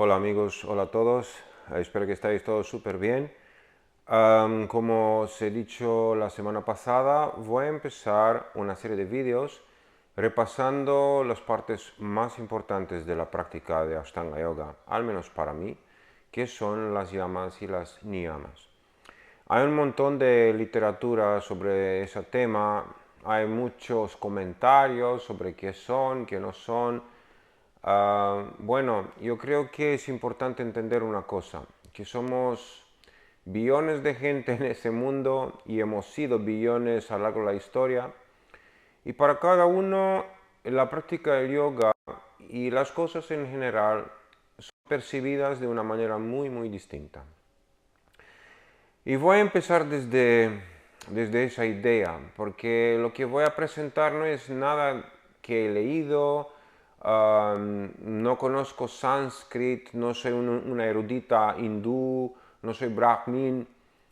Hola amigos, hola a todos, espero que estéis todos súper bien. Como os he dicho la semana pasada, voy a empezar una serie de vídeos repasando las partes más importantes de la práctica de Ashtanga Yoga, al menos para mí, que son las yamas y las niyamas. Hay un montón de literatura sobre ese tema, hay muchos comentarios sobre qué son, qué no son. Bueno, yo creo que es importante entender una cosa, que somos billones de gente en ese mundo y hemos sido billones a lo largo de la historia. Y para cada uno, la práctica del yoga y las cosas en general son percibidas de una manera muy distinta. Y voy a empezar desde esa idea, porque lo que voy a presentar no es nada que he leído, no conozco sánscrito, no soy una erudita hindú, no soy brahmin,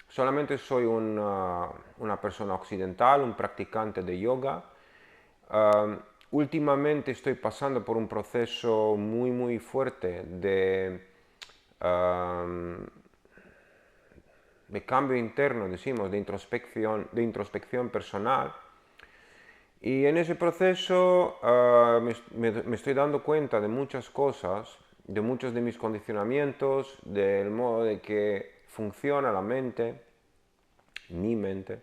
solamente soy una persona occidental, un practicante de yoga. Últimamente estoy pasando por un proceso muy fuerte um, de cambio interno, decimos, de introspección personal. Y en ese proceso me estoy dando cuenta de muchas cosas, de muchos de mis condicionamientos, del modo de que funciona la mente, mi mente.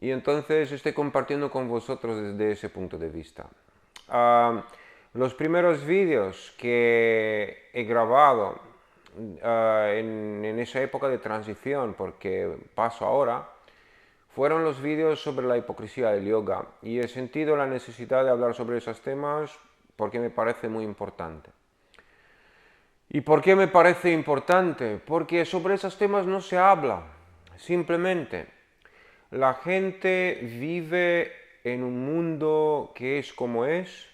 Y entonces estoy compartiendo con vosotros desde ese punto de vista. Los primeros vídeos que he grabado en esa época de transición, porque paso ahora, fueron los vídeos sobre la hipocresía del yoga y he sentido la necesidad de hablar sobre esos temas porque me parece muy importante. ¿Y por qué me parece importante? Porque sobre esos temas no se habla, simplemente. La gente vive en un mundo que es como es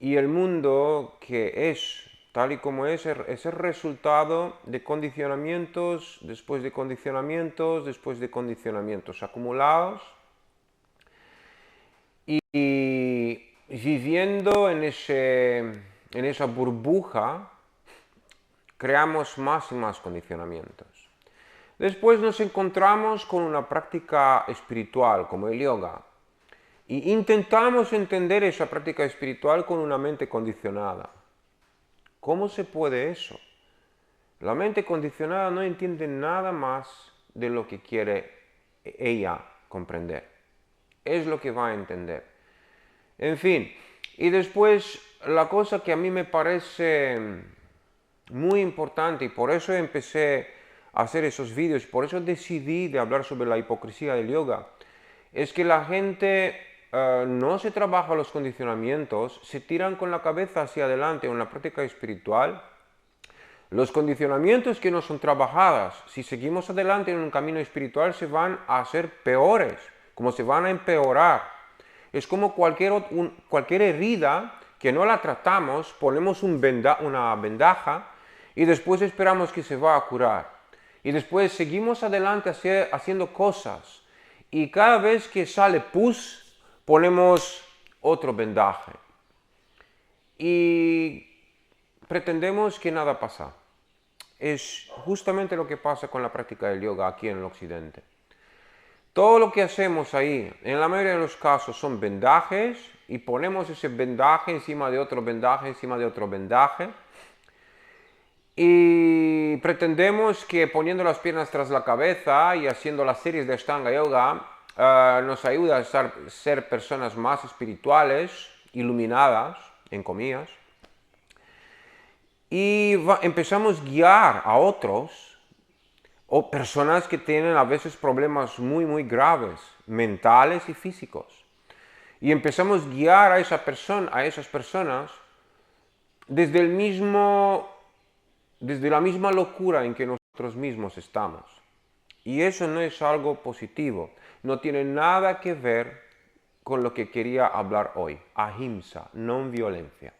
y el mundo que es tal y como es el resultado de condicionamientos, después de condicionamientos acumulados y viviendo en esa burbuja creamos más y más condicionamientos. Después nos encontramos con una práctica espiritual como el yoga y intentamos entender esa práctica espiritual con una mente condicionada. ¿Cómo se puede eso? La mente condicionada no entiende nada más de lo que quiere ella comprender. Es lo que va a entender. En fin, y después la cosa que a mí me parece muy importante y por eso empecé a hacer esos vídeos, por eso decidí de hablar sobre la hipocresía del yoga, es que la gente no se trabaja los condicionamientos, se tiran con la cabeza hacia adelante en la práctica espiritual. Los condicionamientos que no son trabajados, si seguimos adelante en un camino espiritual, se van a hacer peores, como se van a empeorar. Es como cualquier herida que no la tratamos, ponemos una vendaja y después esperamos que se va a curar. Y después seguimos adelante haciendo cosas. Y cada vez que sale pus, ponemos otro vendaje. Y pretendemos que nada pasa. Es justamente lo que pasa con la práctica del yoga aquí en el occidente. Todo lo que hacemos ahí, en la mayoría de los casos, son vendajes y ponemos ese vendaje encima de otro vendaje, encima de otro vendaje. Y pretendemos que poniendo las piernas tras la cabeza y haciendo las series de Ashtanga Yoga nos ayuda a ser personas más espirituales, iluminadas, en comillas. Y empezamos a guiar a otros o personas que tienen a veces problemas muy graves, mentales y físicos. Y empezamos a guiar a esas personas desde la misma locura en que nosotros mismos estamos. Y eso no es algo positivo, no tiene nada que ver con lo que quería hablar hoy, ahimsa, no violencia.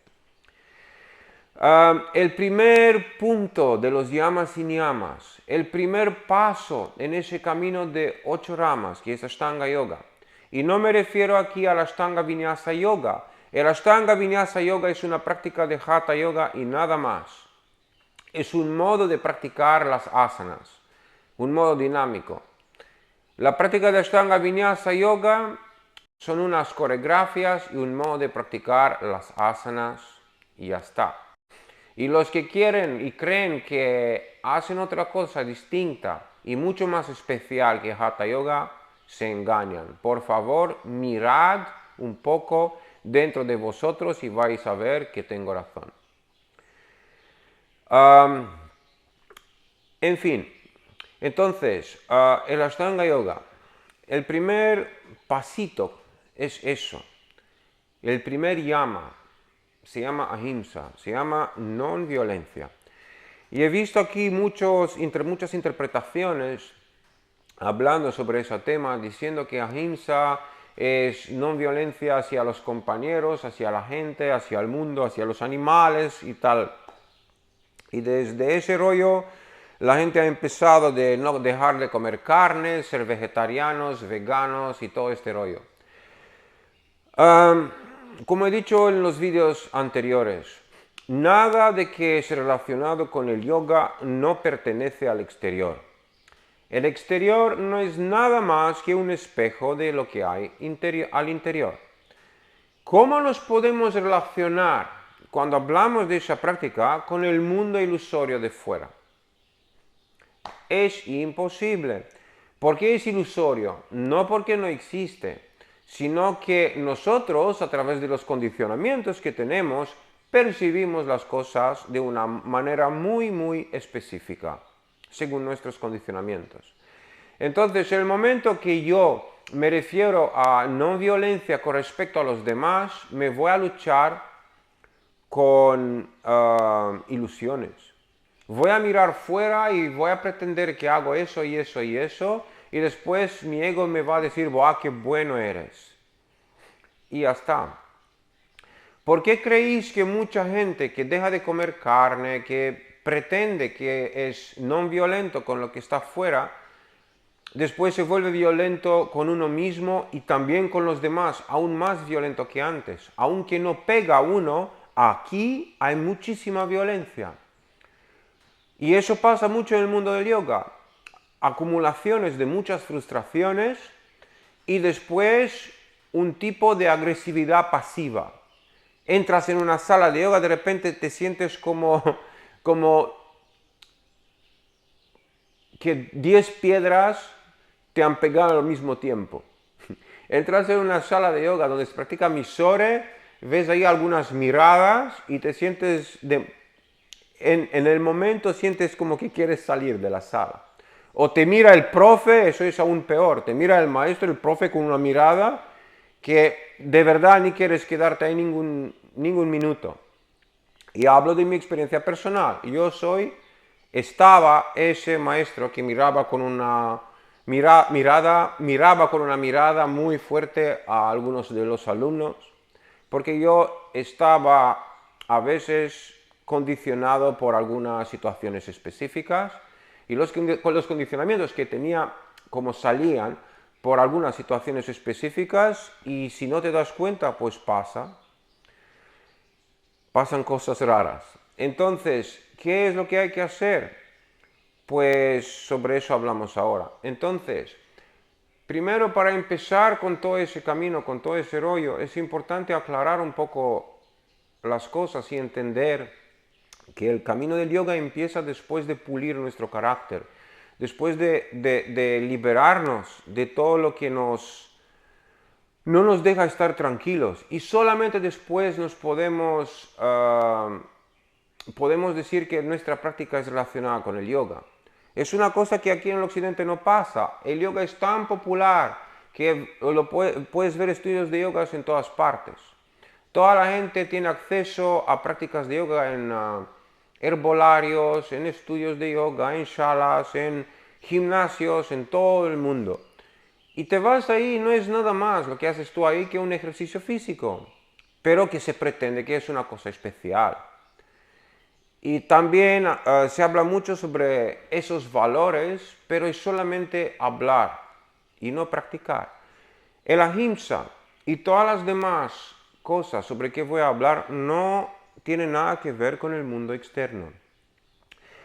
El primer punto de los yamas y niyamas, el primer paso en ese camino de 8 ramas, que es Ashtanga Yoga. Y no me refiero aquí al Ashtanga Vinyasa Yoga, El Ashtanga Vinyasa Yoga es una práctica de Hatha Yoga y nada más. Es un modo de practicar las asanas, un modo dinámico. La práctica de Ashtanga Vinyasa Yoga son unas coreografias y un modo de practicar las asanas y ya está. Y los que quieren y creen que hacen otra cosa distinta y mucho más especial que Hatha Yoga, se engañan. Por favor, mirad un poco dentro de vosotros y vais a ver que tengo razón. En fin, entonces, el Ashtanga Yoga, el primer pasito es eso. El primer yama se llama ahimsa, se llama non violencia. Y he visto aquí muchas interpretaciones hablando sobre ese tema, diciendo que ahimsa es non violencia hacia los compañeros, hacia la gente, hacia el mundo, hacia los animales y tal. Y desde ese rollo la gente ha empezado de no dejar de comer carne, ser vegetarianos, veganos y todo este rollo. Como he dicho en los vídeos anteriores, nada de que es relacionado con el yoga no pertenece al exterior. El exterior no es nada más que un espejo de lo que hay al interior. ¿Cómo nos podemos relacionar cuando hablamos de esa práctica con el mundo ilusorio de fuera? Es imposible. ¿Por qué es ilusorio? No porque no existe, sino que nosotros, a través de los condicionamientos que tenemos, percibimos las cosas de una manera muy específica, según nuestros condicionamientos. Entonces, el momento que yo me refiero a no violencia con respecto a los demás, me voy a luchar con ilusiones. Voy a mirar fuera y voy a pretender que hago eso y eso y eso, y después mi ego me va a decir, ¡buah, qué bueno eres! Y ya está. ¿Por qué creéis que mucha gente que deja de comer carne, que pretende que es no violento con lo que está fuera, después se vuelve violento con uno mismo y también con los demás, aún más violento que antes? Aunque no pega a uno, aquí hay muchísima violencia. Y eso pasa mucho en el mundo del yoga. Acumulaciones de muchas frustraciones y después un tipo de agresividad pasiva. Entras en una sala de yoga, de repente te sientes como que 10 piedras te han pegado al mismo tiempo. Entras en una sala de yoga donde se practica Mysore, ves ahí algunas miradas y te sientes, en el momento sientes como que quieres salir de la sala. O te mira el profe, eso es aún peor, te mira el maestro, el profe con una mirada que de verdad ni quieres quedarte ahí ningún minuto. Y hablo de mi experiencia personal. Estaba ese maestro que miraba con una mirada muy fuerte a algunos de los alumnos, porque yo estaba a veces condicionado por algunas situaciones específicas y con los condicionamientos que tenía, como salían por algunas situaciones específicas, y si no te das cuenta, pues pasan cosas raras. Entonces, ¿qué es lo que hay que hacer? Pues sobre eso hablamos ahora. Entonces, primero, para empezar con todo ese camino, con todo ese rollo, es importante aclarar un poco las cosas y entender que el camino del yoga empieza después de pulir nuestro carácter, después de liberarnos de todo lo que no nos deja estar tranquilos, y solamente después podemos decir que nuestra práctica es relacionada con el yoga. Es una cosa que aquí en el occidente no pasa. El yoga es tan popular que puedes ver estudios de yoga en todas partes. Toda la gente tiene acceso a prácticas de yoga en herbolarios, en estudios de yoga, en shalas, en gimnasios, en todo el mundo. Y te vas ahí, no es nada más lo que haces tú ahí que un ejercicio físico, pero que se pretende que es una cosa especial. Y también se habla mucho sobre esos valores, pero es solamente hablar y no practicar. El ahimsa y todas las demás cosas sobre que voy a hablar no tienen nada que ver con el mundo externo.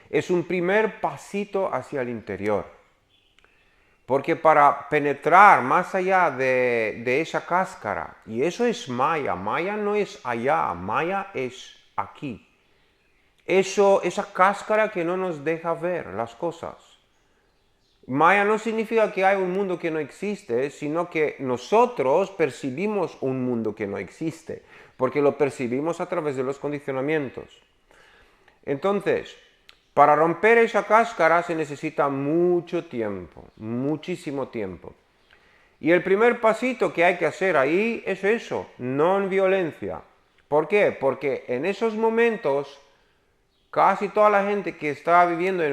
Es un primer pasito hacia el interior. Porque para penetrar más allá de esa cáscara, y eso es Maya, Maya no es allá, Maya es aquí. Esa cáscara que no nos deja ver las cosas. Maya no significa que hay un mundo que no existe, sino que nosotros percibimos un mundo que no existe, porque lo percibimos a través de los condicionamientos. Entonces, para romper esa cáscara se necesita mucho tiempo, muchísimo tiempo. Y el primer pasito que hay que hacer ahí es eso, no violencia. ¿Por qué? Porque en esos momentos casi toda la gente que está viviendo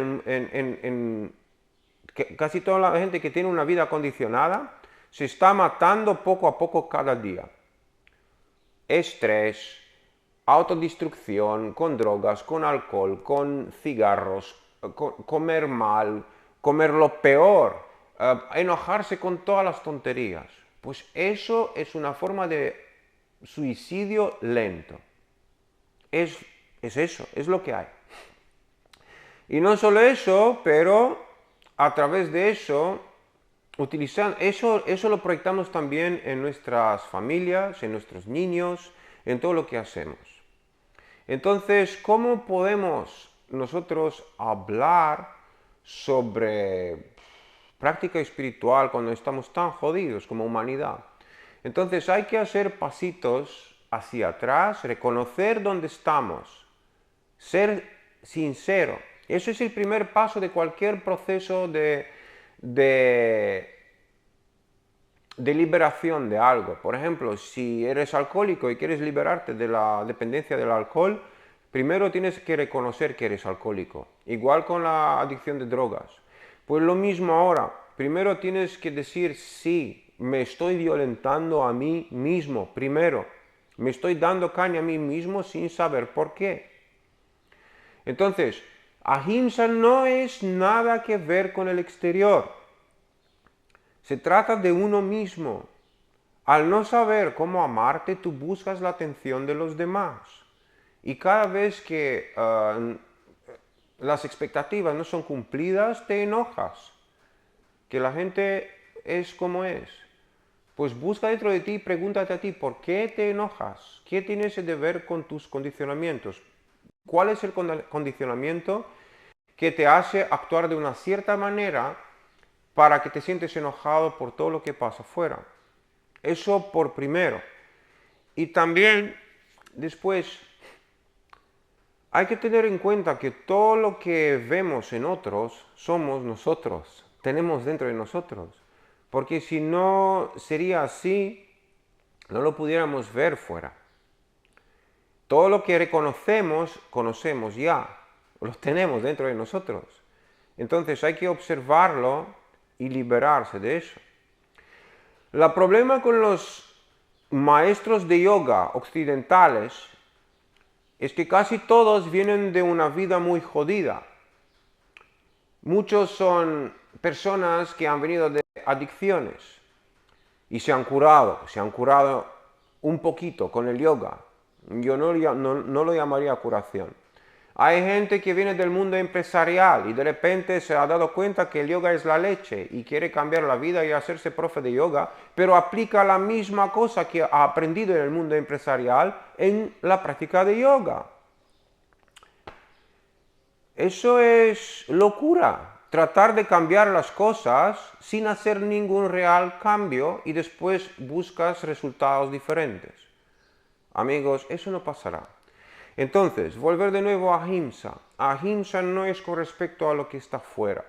casi toda la gente que tiene una vida condicionada se está matando poco a poco cada día. Estrés, autodestrucción, con drogas, con alcohol, con cigarros, comer mal, comer lo peor, enojarse con todas las tonterías. Pues eso es una forma de suicidio lento. Es eso, es lo que hay. Y no solo eso, pero a través de eso, utilizando eso lo proyectamos también en nuestras familias, en nuestros niños, en todo lo que hacemos. Entonces, ¿cómo podemos nosotros hablar sobre práctica espiritual cuando estamos tan jodidos como humanidad? Entonces hay que hacer pasitos hacia atrás, reconocer dónde estamos, ser sincero. Eso es el primer paso de cualquier proceso de liberación de algo. Por ejemplo, si eres alcohólico y quieres liberarte de la dependencia del alcohol, primero tienes que reconocer que eres alcohólico. Igual con la adicción de drogas. Pues lo mismo ahora. Primero tienes que decir, sí, me estoy violentando a mí mismo. Primero, me estoy dando caña a mí mismo sin saber por qué. Entonces, ahimsa no es nada que ver con el exterior. Se trata de uno mismo. Al no saber cómo amarte, tú buscas la atención de los demás. Y cada vez que las expectativas no son cumplidas, te enojas. Que la gente es como es. Pues busca dentro de ti y pregúntate a ti, ¿por qué te enojas? ¿Qué tiene ese que ver con tus condicionamientos? ¿Cuál es el condicionamiento que te hace actuar de una cierta manera para que te sientes enojado por todo lo que pasa afuera? Eso por primero. Y también, después, hay que tener en cuenta que todo lo que vemos en otros somos nosotros, tenemos dentro de nosotros. Porque si no sería así, no lo pudiéramos ver fuera. Todo lo que reconocemos, conocemos ya, lo tenemos dentro de nosotros. Entonces hay que observarlo y liberarse de eso. El problema con los maestros de yoga occidentales es que casi todos vienen de una vida muy jodida. Muchos son personas que han venido de adicciones y se han curado un poquito con el yoga. Yo no lo llamaría curación. Hay gente que viene del mundo empresarial y de repente se ha dado cuenta que el yoga es la leche y quiere cambiar la vida y hacerse profe de yoga, pero aplica la misma cosa que ha aprendido en el mundo empresarial en la práctica de yoga. Eso es locura, tratar de cambiar las cosas sin hacer ningún real cambio y después buscas resultados diferentes. Amigos, eso no pasará. Entonces, volver de nuevo a Ahimsa. Ahimsa no es con respecto a lo que está fuera.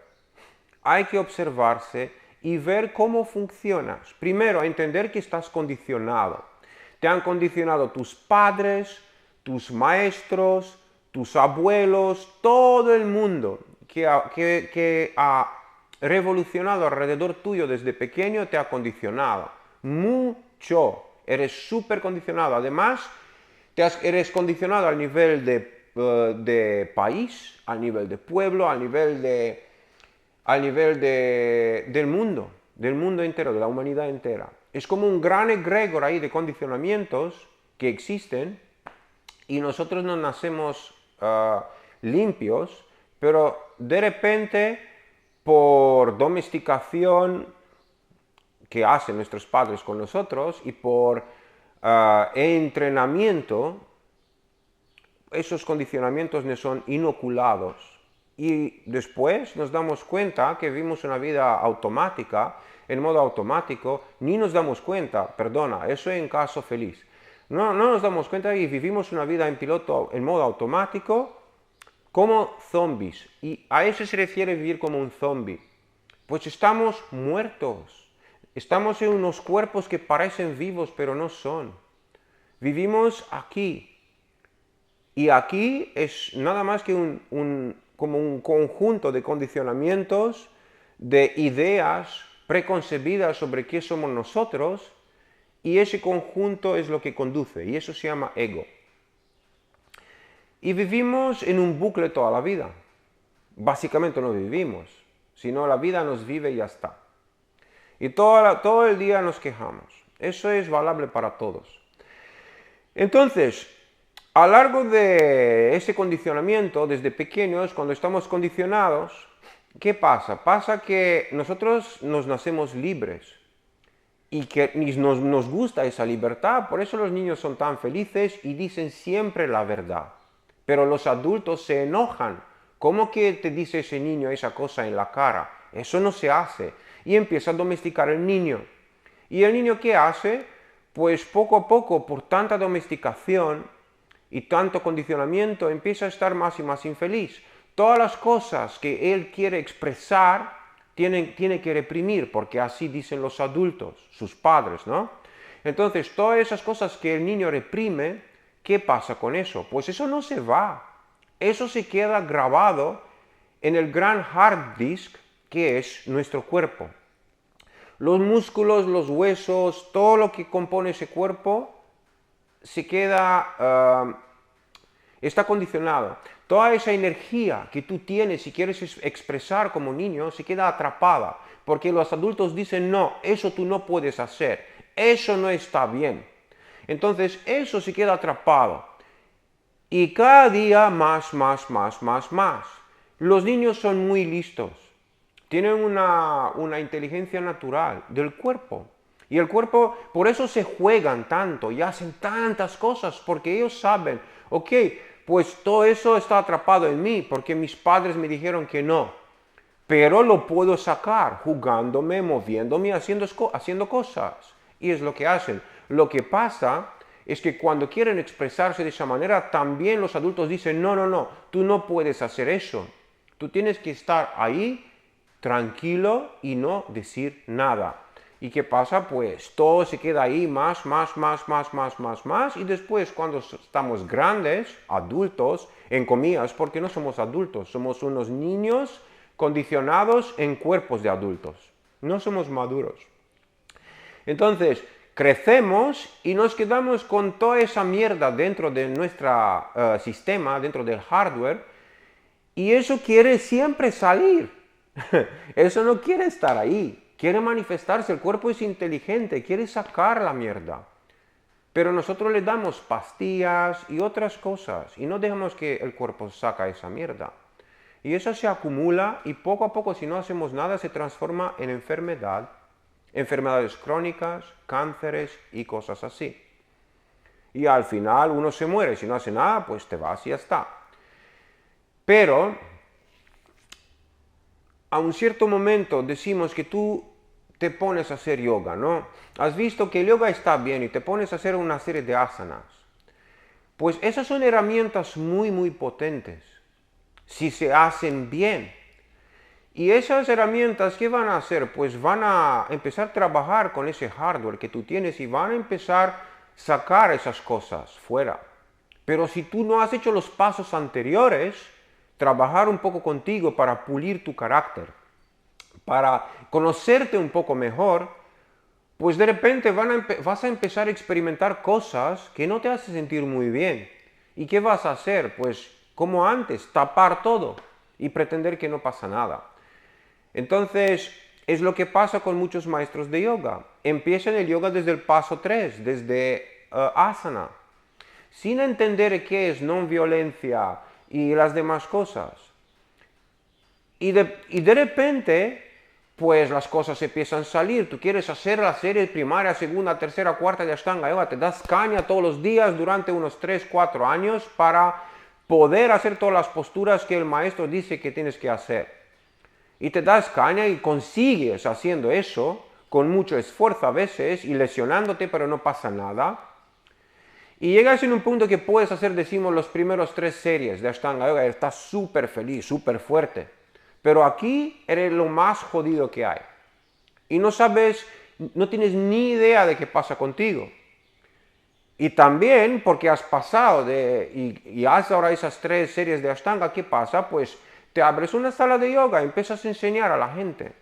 Hay que observarse y ver cómo funcionas. Primero, entender que estás condicionado. Te han condicionado tus padres, tus maestros, tus abuelos, todo el mundo que ha revolucionado alrededor tuyo desde pequeño te ha condicionado. Mucho. Eres súper condicionado. Además, eres condicionado al nivel de país, al nivel de pueblo, al nivel del mundo entero, de la humanidad entera. Es como un gran egregor ahí de condicionamientos que existen y nosotros no nacemos limpios, pero de repente por domesticación que hacen nuestros padres con nosotros y por entrenamiento, esos condicionamientos nos son inoculados. Y después nos damos cuenta que vivimos una vida automática, en modo automático, ni nos damos cuenta, perdona, eso en caso feliz. No nos damos cuenta y vivimos una vida en piloto, en modo automático, como zombies. Y a eso se refiere vivir como un zombie. Pues estamos muertos. Estamos en unos cuerpos que parecen vivos, pero no son. Vivimos aquí. Y aquí es nada más que como un conjunto de condicionamientos, de ideas preconcebidas sobre qué somos nosotros, y ese conjunto es lo que conduce, y eso se llama ego. Y vivimos en un bucle toda la vida. Básicamente no vivimos, sino la vida nos vive y ya está. Y todo el día nos quejamos. Eso es valable para todos. Entonces, a lo largo de ese condicionamiento, desde pequeños, cuando estamos condicionados, ¿qué pasa? Pasa que nosotros nos nacemos libres y que nos gusta esa libertad, por eso los niños son tan felices y dicen siempre la verdad. Pero los adultos se enojan. ¿Cómo que te dice ese niño esa cosa en la cara? Eso no se hace. Y empieza a domesticar al niño. ¿Y el niño qué hace? Pues poco a poco, por tanta domesticación y tanto condicionamiento, empieza a estar más y más infeliz. Todas las cosas que él quiere expresar, tiene que reprimir, porque así dicen los adultos, sus padres, ¿no? Entonces, todas esas cosas que el niño reprime, ¿qué pasa con eso? Pues eso no se va. Eso se queda grabado en el gran hard disk que es nuestro cuerpo. Los músculos, los huesos, todo lo que compone ese cuerpo se queda, está condicionado. Toda esa energía que tú tienes y quieres expresar como niño se queda atrapada, porque los adultos dicen, no, eso tú no puedes hacer, eso no está bien. Entonces eso se queda atrapado. Y cada día más. Los niños son muy listos. Tienen una inteligencia natural del cuerpo. Y el cuerpo, por eso se juegan tanto y hacen tantas cosas, porque ellos saben, ok, pues todo eso está atrapado en mí, porque mis padres me dijeron que no. Pero lo puedo sacar jugándome, moviéndome, haciendo cosas. Y es lo que hacen. Lo que pasa es que cuando quieren expresarse de esa manera, también los adultos dicen, no, tú no puedes hacer eso. Tú tienes que estar ahí tranquilo y no decir nada. ¿Y qué pasa? Pues todo se queda ahí más, y después cuando estamos grandes, adultos, en comillas, porque no somos adultos, somos unos niños condicionados en cuerpos de adultos. No somos maduros. Entonces, crecemos y nos quedamos con toda esa mierda dentro de nuestro sistema, dentro del hardware, y eso quiere siempre salir. Eso no quiere estar ahí, quiere manifestarse, el cuerpo es inteligente, quiere sacar la mierda. Pero nosotros le damos pastillas y otras cosas y no dejamos que el cuerpo saque esa mierda. Y eso se acumula y poco a poco, si no hacemos nada, se transforma en enfermedad, enfermedades crónicas, cánceres y cosas así. Y al final uno se muere, si no hace nada, pues te vas y ya está. Pero a un cierto momento decimos que tú te pones a hacer yoga, ¿no? Has visto que el yoga está bien y te pones a hacer una serie de asanas. Pues esas son herramientas muy potentes, si se hacen bien. Y esas herramientas, ¿qué van a hacer? Pues van a empezar a trabajar con ese hardware que tú tienes y van a empezar a sacar esas cosas fuera. Pero si tú no has hecho los pasos anteriores, trabajar un poco contigo para pulir tu carácter, para conocerte un poco mejor, pues de repente vas a empezar a experimentar cosas que no te hacen sentir muy bien. ¿Y qué vas a hacer? Pues como antes, tapar todo y pretender que no pasa nada. Entonces, es lo que pasa con muchos maestros de yoga. Empiezan el yoga desde el paso 3, desde asana. sin entender qué es no violencia y las demás cosas. Y de repente, pues las cosas empiezan a salir. Tú quieres hacer la serie primaria, segunda, tercera, cuarta de Ashtanga Yoga, te das caña todos los días durante unos 3, 4 años para poder hacer todas las posturas que el maestro dice que tienes que hacer. Y te das caña y consigues haciendo eso, con mucho esfuerzo a veces, y lesionándote, pero no pasa nada. Y llegas en un punto que puedes hacer, decimos, los primeros 3 series de Ashtanga Yoga, y estás súper feliz, súper fuerte. Pero aquí eres lo más jodido que hay. Y no sabes, no tienes ni idea de qué pasa contigo. Y también porque has pasado y haces ahora esas 3 series de Ashtanga, ¿qué pasa? Pues te abres una sala de yoga y empiezas a enseñar a la gente.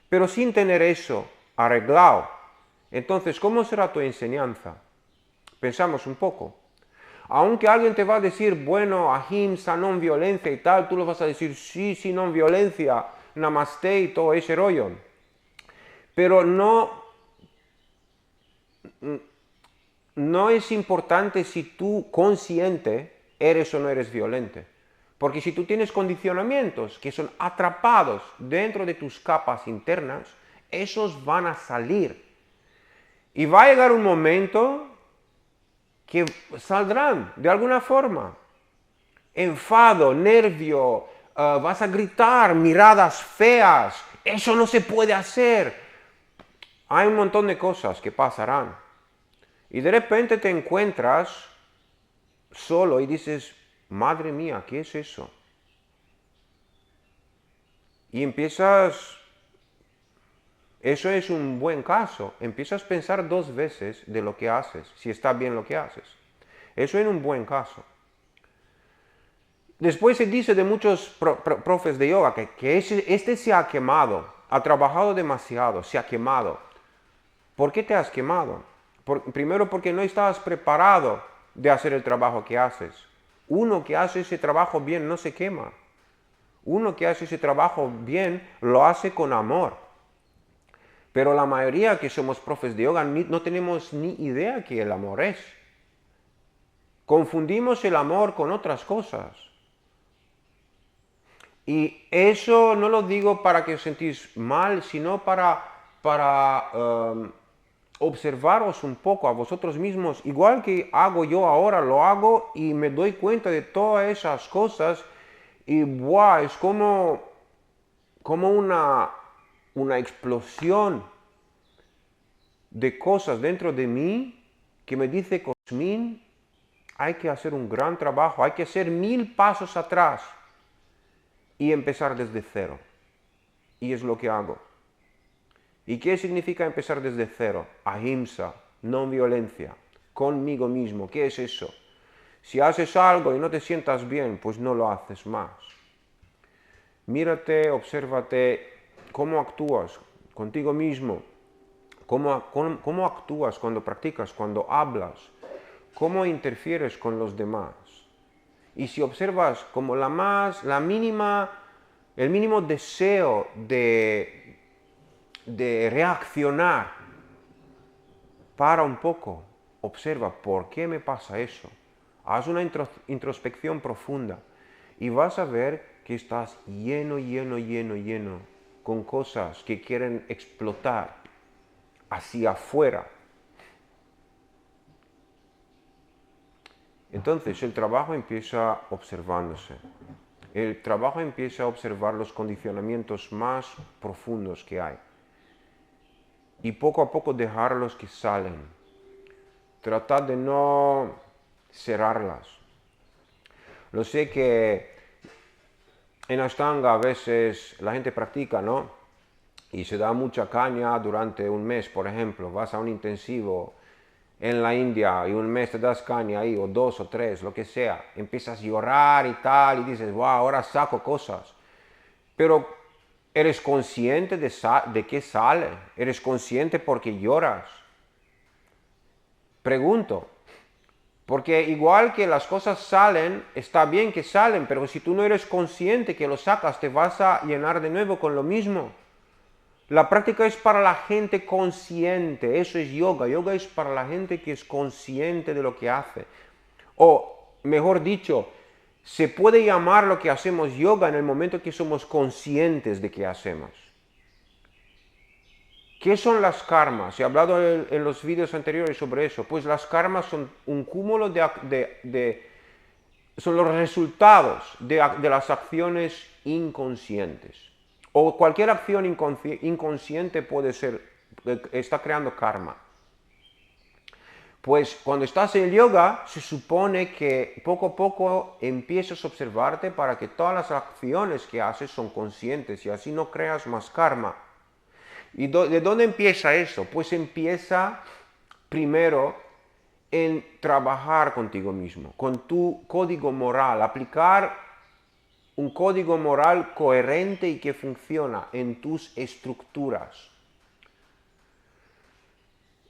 Pero sin tener eso arreglado. Entonces, ¿cómo será tu enseñanza? Pensamos un poco. Aunque alguien te va a decir, bueno, ahimsa, non violencia y tal, tú lo vas a decir, sí, non violencia, namaste y todo ese rollo. Pero no es importante si tú consciente eres o no eres violente. Porque si tú tienes condicionamientos que son atrapados dentro de tus capas internas, esos van a salir. Y va a llegar un momento que saldrán de alguna forma. Enfado, nervio, vas a gritar, miradas feas, eso no se puede hacer. Hay un montón de cosas que pasarán. Y de repente te encuentras solo y dices, madre mía, ¿qué es eso? Y empiezas, eso es un buen caso, empiezas a pensar 2 veces de lo que haces, si está bien lo que haces. Eso es un buen caso. Después se dice de muchos profes de yoga que este se ha quemado, ha trabajado demasiado, se ha quemado. ¿Por qué te has quemado? Primero porque no estabas preparado de hacer el trabajo que haces. Uno que hace ese trabajo bien no se quema. Uno que hace ese trabajo bien lo hace con amor. Pero la mayoría que somos profes de yoga no tenemos ni idea qué el amor es. Confundimos el amor con otras cosas. Y eso no lo digo para que os sentís mal, sino para observaros un poco a vosotros mismos. Igual que hago yo ahora, lo hago y me doy cuenta de todas esas cosas. Y ¡buah! Es como una explosión de cosas dentro de mí que me dice, Cosmin, hay que hacer un gran trabajo, hay que hacer 1000 pasos atrás y empezar desde cero. Y es lo que hago. ¿Y qué significa empezar desde cero? Ahimsa, no violencia, conmigo mismo. ¿Qué es eso? Si haces algo y no te sientas bien, pues no lo haces más. Mírate, obsérvate cómo actúas contigo mismo, cómo actúas cuando practicas, cuando hablas, cómo interfieres con los demás. Y si observas como el mínimo deseo de reaccionar, para un poco, observa por qué me pasa eso. Haz una introspección profunda y vas a ver que estás lleno con cosas que quieren explotar hacia afuera. Entonces el trabajo empieza observándose. El trabajo empieza a observar los condicionamientos más profundos que hay. Y poco a poco dejarlos que salen. Tratar de no cerrarlas. Lo sé que en Ashtanga a veces la gente practica, ¿no? Y se da mucha caña durante un mes, por ejemplo. Vas a un intensivo en la India y un mes te das caña ahí, o 2 o 3, lo que sea. Empiezas a llorar y tal, y dices, wow, ahora saco cosas. Pero ¿eres consciente de qué sale? ¿Eres consciente porque lloras? Pregunto. Porque igual que las cosas salen, está bien que salen, pero si tú no eres consciente que lo sacas, te vas a llenar de nuevo con lo mismo. La práctica es para la gente consciente, eso es yoga. Yoga es para la gente que es consciente de lo que hace. O, mejor dicho, se puede llamar lo que hacemos yoga en el momento que somos conscientes de que hacemos. ¿Qué son las karmas? He hablado en los vídeos anteriores sobre eso. Pues las karmas son un cúmulo son los resultados de las acciones inconscientes. O cualquier acción inconsciente puede ser, está creando karma. Pues cuando estás en yoga, se supone que poco a poco empiezas a observarte para que todas las acciones que haces son conscientes y así no creas más karma. ¿Y de dónde empieza eso? Pues empieza primero en trabajar contigo mismo, con tu código moral, aplicar un código moral coherente y que funciona en tus estructuras.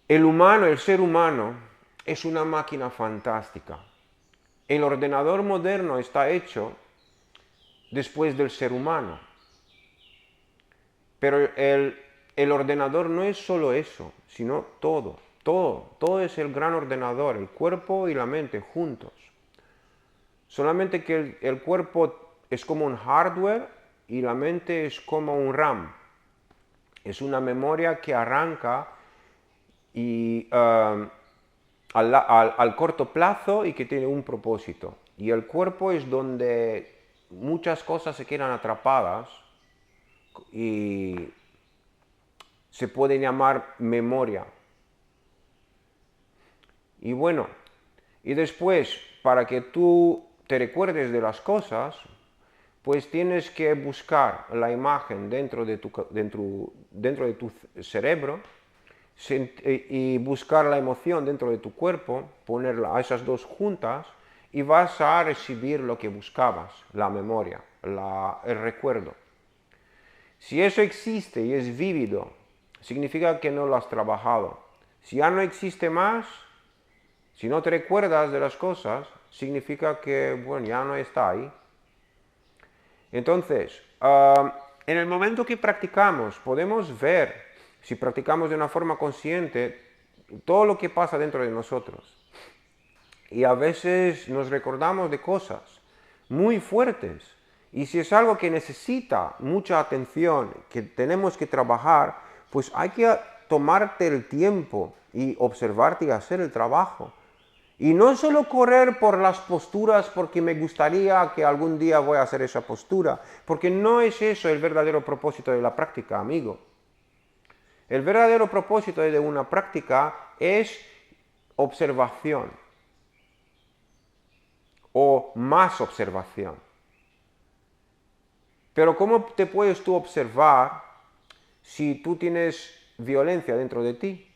El ser humano, es una máquina fantástica. El ordenador moderno está hecho después del ser humano. Pero el ordenador no es solo eso, sino todo. Todo es el gran ordenador, el cuerpo y la mente juntos. Solamente que el cuerpo es como un hardware y la mente es como un RAM. Es una memoria que arranca y, al corto plazo y que tiene un propósito. Y el cuerpo es donde muchas cosas se quedan atrapadas y se puede llamar memoria. Y bueno, y después, para que tú te recuerdes de las cosas, pues tienes que buscar la imagen dentro de tu cerebro y buscar la emoción dentro de tu cuerpo, ponerla a esas dos juntas y vas a recibir lo que buscabas, la memoria, el recuerdo. Si eso existe y es vívido, significa que no lo has trabajado. Si ya no existe más, si no te recuerdas de las cosas, significa que, bueno, ya no está ahí. Entonces, en el momento que practicamos, podemos ver, si practicamos de una forma consciente, todo lo que pasa dentro de nosotros. Y a veces nos recordamos de cosas muy fuertes. Y si es algo que necesita mucha atención, que tenemos que trabajar, pues hay que tomarte el tiempo y observarte y hacer el trabajo. Y no solo correr por las posturas porque me gustaría que algún día voy a hacer esa postura, porque no es eso el verdadero propósito de la práctica, amigo. El verdadero propósito de una práctica es observación o más observación. Pero ¿cómo te puedes tú observar si tú tienes violencia dentro de ti?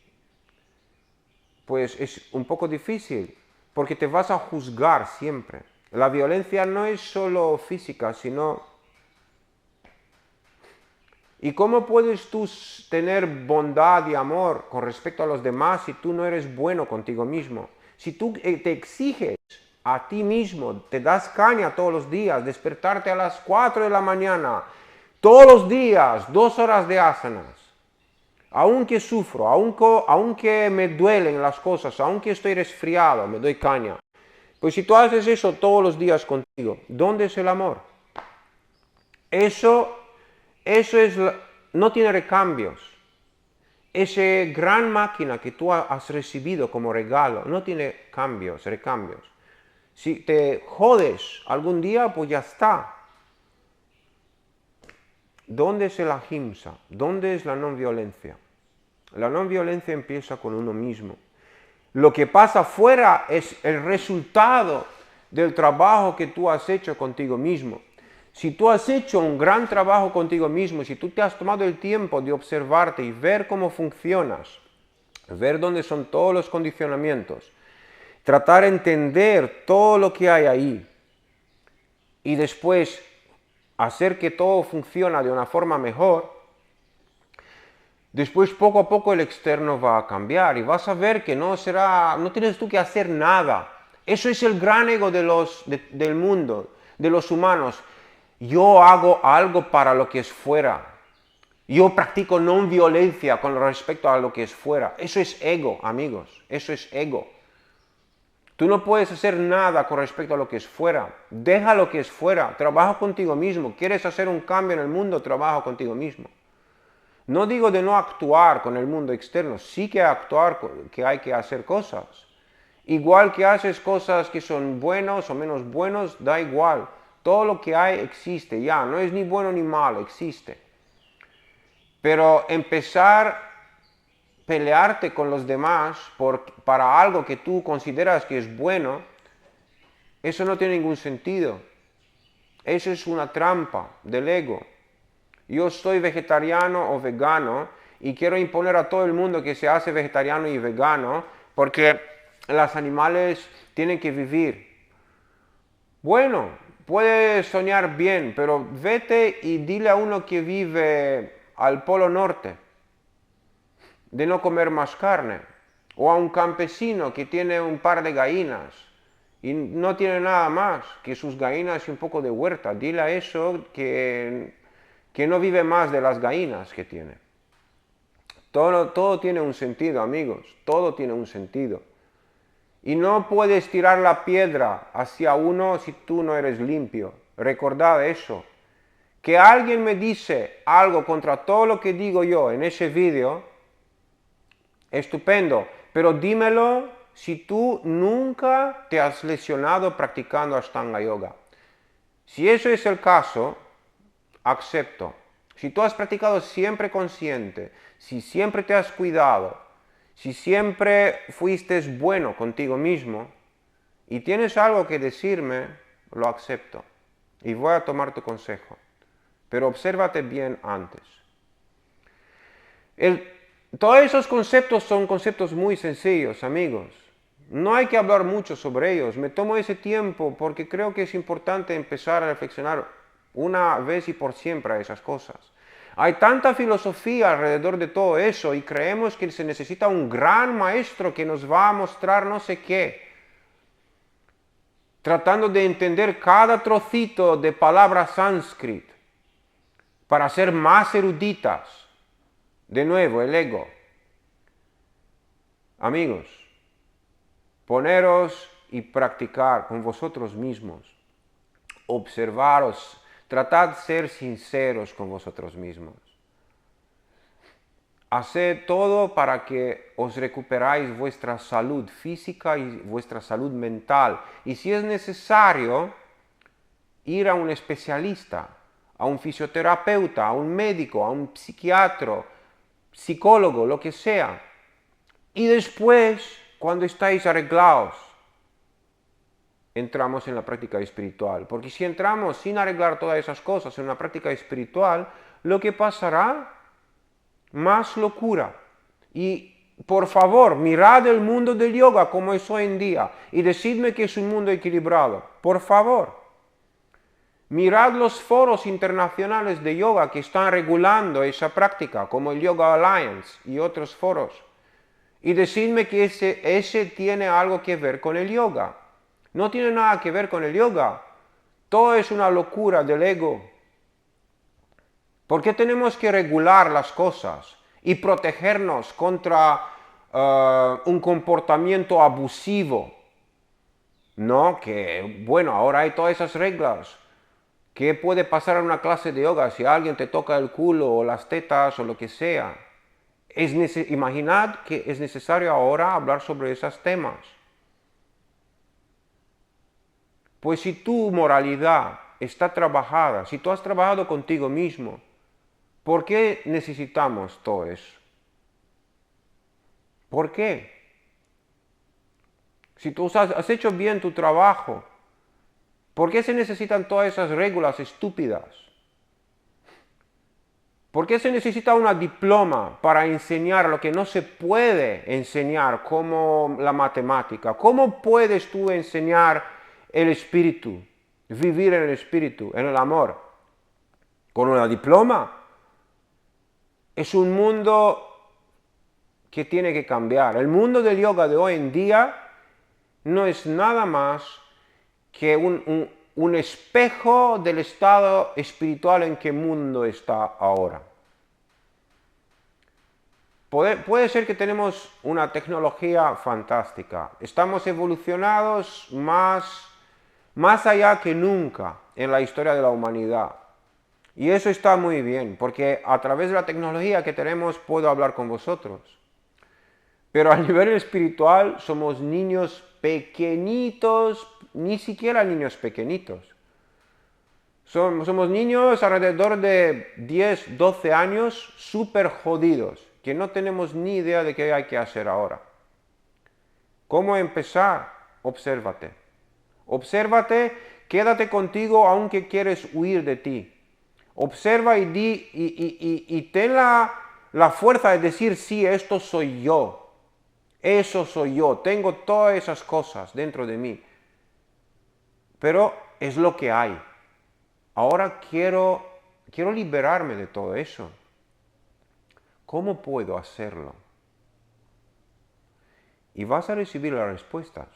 Pues es un poco difícil, porque te vas a juzgar siempre. La violencia no es solo física, sino... ¿Y cómo puedes tú tener bondad y amor con respecto a los demás si tú no eres bueno contigo mismo? Si tú te exiges a ti mismo, te das caña todos los días, despertarte a las 4 de la mañana, todos los días, 2 horas de asanas. Aunque sufro, aunque me duelen las cosas, aunque estoy resfriado, me doy caña. Pues si tú haces eso todos los días contigo, ¿dónde es el amor? Eso no tiene recambios. Esa gran máquina que tú has recibido como regalo no tiene recambios. Si te jodes algún día, pues ya está. ¿Dónde es el ahimsa? ¿Dónde es la no violencia? La no violencia empieza con uno mismo. Lo que pasa afuera es el resultado del trabajo que tú has hecho contigo mismo. Si tú has hecho un gran trabajo contigo mismo, si tú te has tomado el tiempo de observarte y ver cómo funcionas, ver dónde son todos los condicionamientos, tratar de entender todo lo que hay ahí y después hacer que todo funcione de una forma mejor, después poco a poco el externo va a cambiar y vas a ver que no tienes tú que hacer nada. Eso es el gran ego del mundo, de los humanos. Yo hago algo para lo que es fuera. Yo practico no violencia con respecto a lo que es fuera. Eso es ego, amigos. Eso es ego. Tú no puedes hacer nada con respecto a lo que es fuera. Deja lo que es fuera. Trabaja contigo mismo. ¿Quieres hacer un cambio en el mundo? Trabaja contigo mismo. No digo de no actuar con el mundo externo. Sí que que hay que hacer cosas. Igual que haces cosas que son buenos o menos buenos, da igual. Todo lo que hay existe ya. No es ni bueno ni malo, existe. Pero empezar pelearte con los demás para algo que tú consideras que es bueno, eso no tiene ningún sentido. Eso es una trampa del ego. Yo soy vegetariano o vegano y quiero imponer a todo el mundo que se hace vegetariano y vegano porque los animales tienen que vivir. Bueno, puedes soñar bien, pero vete y dile a uno que vive al Polo Norte de no comer más carne, o a un campesino que tiene un par de gallinas y no tiene nada más que sus gallinas y un poco de huerta. Dile a eso que no vive más de las gallinas que tiene. Todo tiene un sentido, amigos, todo tiene un sentido. Y no puedes tirar la piedra hacia uno si tú no eres limpio. Recordad eso. Que alguien me dice algo contra todo lo que digo yo en ese vídeo, estupendo, pero dímelo si tú nunca te has lesionado practicando Ashtanga Yoga. Si eso es el caso, acepto. Si tú has practicado siempre consciente, si siempre te has cuidado, si siempre fuiste bueno contigo mismo y tienes algo que decirme, lo acepto y voy a tomar tu consejo. Pero obsérvate bien antes. Todos esos conceptos son conceptos muy sencillos, amigos. No hay que hablar mucho sobre ellos. Me tomo ese tiempo porque creo que es importante empezar a reflexionar una vez y por siempre a esas cosas. Hay tanta filosofía alrededor de todo eso y creemos que se necesita un gran maestro que nos va a mostrar no sé qué. Tratando de entender cada trocito de palabra sánscrita para ser más eruditas. De nuevo, el ego. Amigos, poneros y practicar con vosotros mismos. Observaros, tratad de ser sinceros con vosotros mismos. Haced todo para que os recuperáis vuestra salud física y vuestra salud mental. Y si es necesario, ir a un especialista, a un fisioterapeuta, a un médico, a un psiquiatra, psicólogo, lo que sea. Y después, cuando estáis arreglados, entramos en la práctica espiritual. Porque si entramos sin arreglar todas esas cosas en una práctica espiritual, lo que pasará, más locura. Y por favor, mirad el mundo del yoga como es hoy en día y decidme que es un mundo equilibrado. Por favor. Mirad los foros internacionales de yoga que están regulando esa práctica, como el Yoga Alliance y otros foros. Y decidme que ese tiene algo que ver con el yoga. No tiene nada que ver con el yoga. Todo es una locura del ego. ¿Por qué tenemos que regular las cosas y protegernos contra un comportamiento abusivo? No, que bueno, ahora hay todas esas reglas. ¿Qué puede pasar en una clase de yoga si alguien te toca el culo o las tetas o lo que sea? Imaginad que es necesario ahora hablar sobre esos temas. Pues si tu moralidad está trabajada, si tú has trabajado contigo mismo, ¿por qué necesitamos todo eso? ¿Por qué? Si tú has hecho bien tu trabajo, ¿por qué se necesitan todas esas reglas estúpidas? ¿Por qué se necesita una diploma para enseñar lo que no se puede enseñar, como la matemática? ¿Cómo puedes tú enseñar el espíritu, vivir en el espíritu, en el amor? ¿Con una diploma? Es un mundo que tiene que cambiar. El mundo del yoga de hoy en día no es nada más que un espejo del estado espiritual en que el mundo está ahora. Puede ser que tenemos una tecnología fantástica. Estamos evolucionados más allá que nunca en la historia de la humanidad. Y eso está muy bien, porque a través de la tecnología que tenemos puedo hablar con vosotros. Pero a nivel espiritual somos niños pequeñitos, ni siquiera niños pequeñitos. Somos niños alrededor de 10, 12 años, súper jodidos, que no tenemos ni idea de qué hay que hacer ahora. ¿Cómo empezar? Obsérvate. Obsérvate, quédate contigo aunque quieres huir de ti. Observa y ten la fuerza de decir, sí, esto soy yo. Eso soy yo. Tengo todas esas cosas dentro de mí. Pero es lo que hay. Ahora quiero liberarme de todo eso. ¿Cómo puedo hacerlo? Y vas a recibir las respuestas.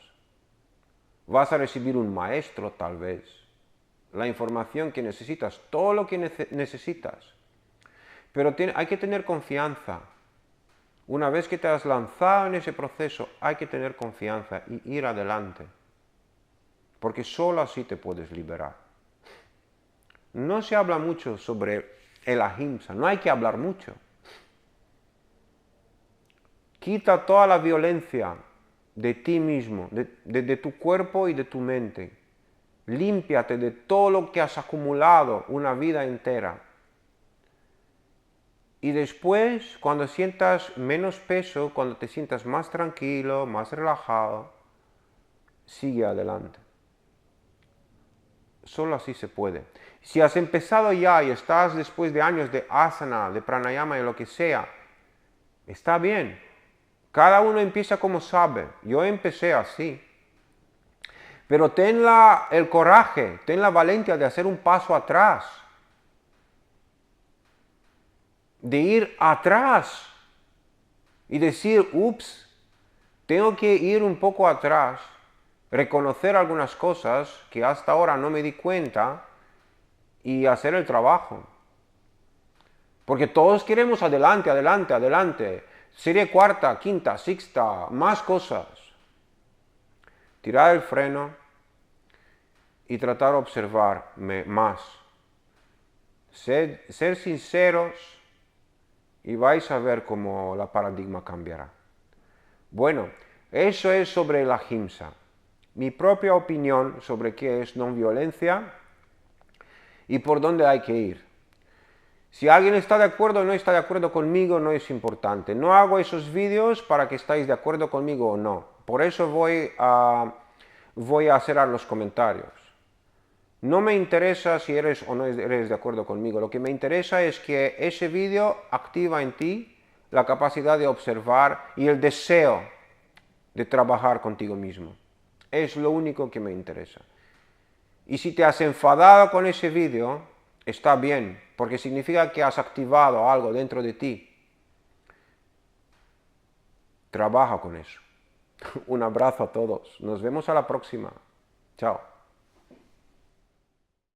Vas a recibir un maestro tal vez. La información que necesitas, todo lo que necesitas. Pero hay que tener confianza. Una vez que te has lanzado en ese proceso, hay que tener confianza y ir adelante. Porque solo así te puedes liberar. No se habla mucho sobre el ahimsa, no hay que hablar mucho. Quita toda la violencia de ti mismo, de tu cuerpo y de tu mente. Límpiate de todo lo que has acumulado una vida entera. Y después, cuando sientas menos peso, cuando te sientas más tranquilo, más relajado, sigue adelante. Solo así se puede. Si has empezado ya y estás después de años de asana, de pranayama y lo que sea, está bien. Cada uno empieza como sabe. Yo empecé así. Pero ten el coraje, ten la valentía de hacer un paso atrás. De ir atrás. Y decir, ups, tengo que ir un poco atrás. Reconocer algunas cosas que hasta ahora no me di cuenta. Y hacer el trabajo. Porque todos queremos adelante, adelante, adelante. Serie cuarta, quinta, sexta, más cosas. Tirar el freno y tratar de observar más. Ser sinceros y vais a ver cómo la paradigma cambiará. Bueno, eso es sobre la ahimsa. Mi propia opinión sobre qué es no violencia y por dónde hay que ir. Si alguien está de acuerdo o no está de acuerdo conmigo, no es importante. No hago esos vídeos para que estáis de acuerdo conmigo o no. Por eso voy a cerrar los comentarios. No me interesa si eres o no eres de acuerdo conmigo. Lo que me interesa es que ese vídeo activa en ti la capacidad de observar y el deseo de trabajar contigo mismo. Es lo único que me interesa. Y si te has enfadado con ese vídeo, está bien, porque significa que has activado algo dentro de ti. Trabaja con eso. Un abrazo a todos. Nos vemos a la próxima. Chao.